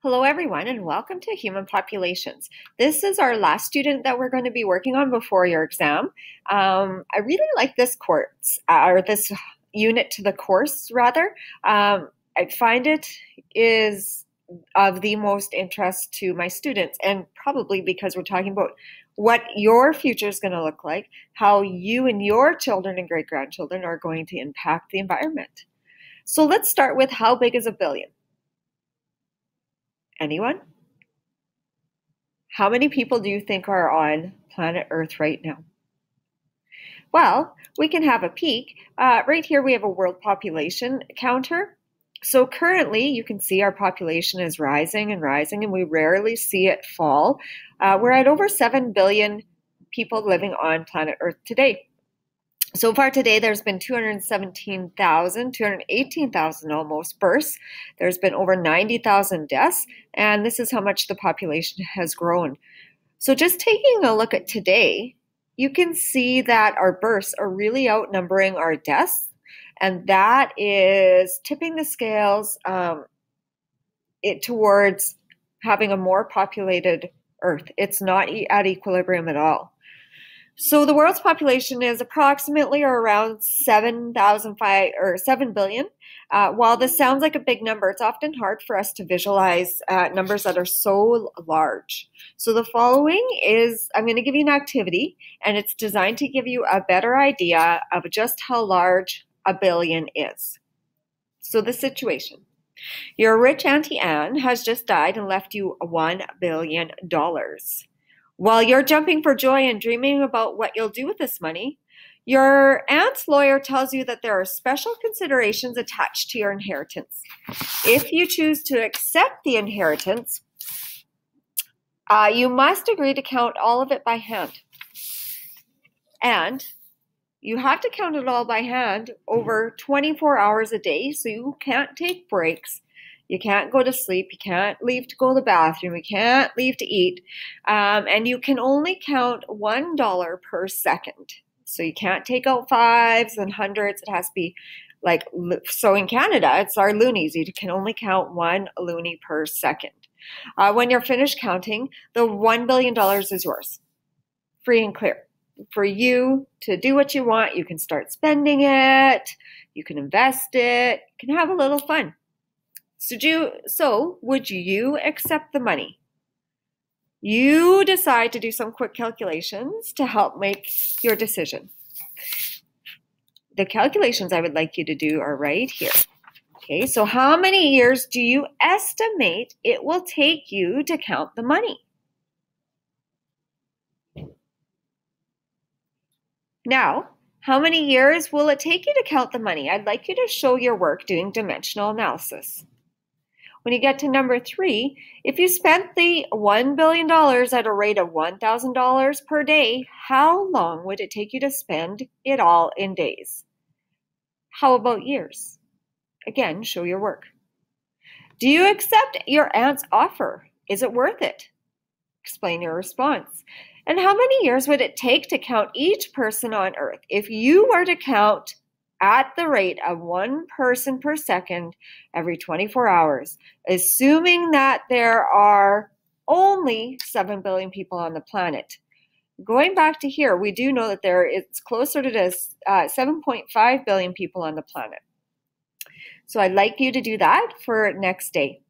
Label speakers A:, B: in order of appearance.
A: Hello everyone and welcome to Human Populations. This is our last student that we're going to be working on before your exam. I really like this course, or this unit to the course rather. I find it is of the most interest to my students, and probably because we're talking about what your future is going to look like, how you and your children and great-grandchildren are going to impact the environment. So let's start with, how big is a billion? Anyone? How many people do you think are on planet Earth right now? Well, we can have a peek. Right here we have a world population counter. So currently you can see our population is rising and rising, and we rarely see it fall. We're at over 7 billion people living on planet Earth today. So far today, there's been 218,000 almost births. There's been over 90,000 deaths, and this is how much the population has grown. So just taking a look at today, you can see that our births are really outnumbering our deaths, and that is tipping the scales towards having a more populated Earth. It's not at equilibrium at all. So the world's population is approximately around 7 billion. While this sounds like a big number, it's often hard for us to visualize numbers that are so large. So the following is, I'm going to give you an activity, and it's designed to give you a better idea of just how large a billion is. So the situation. Your rich Auntie Anne has just died and left you $1 billion. While you're jumping for joy and dreaming about what you'll do with this money, your aunt's lawyer tells you that there are special considerations attached to your inheritance. If you choose to accept the inheritance, you must agree to count all of it by hand. And you have to count it all by hand over 24 hours a day, so you can't take breaks. You can't go to sleep, you can't leave to go to the bathroom, you can't leave to eat, and you can only count $1 per second. So you can't take out fives and hundreds. It has to be like, so in Canada, it's our loonies. You can only count 1 loonie per second. When you're finished counting, the $1 billion is yours, free and clear. For you to do what you want, you can start spending it, you can invest it, you can have a little fun. So would you accept the money? You decide to do some quick calculations to help make your decision. The calculations I would like you to do are right here. Okay, so how many years do you estimate it will take you to count the money? Now, how many years will it take you to count the money? I'd like you to show your work doing dimensional analysis. When you get to number 3, if you spent the $1 billion at a rate of $1,000 per day, how long would it take you to spend it all in days? How about years? Again, show your work. Do you accept your aunt's offer? Is it worth it? Explain your response. And how many years would it take to count each person on Earth? If you were to count at the rate of 1 person per second every 24 hours, assuming that there are only 7 billion people on the planet. Going back to here, we do know that it's closer to this 7.5 billion people on the planet. So I'd like you to do that for next day.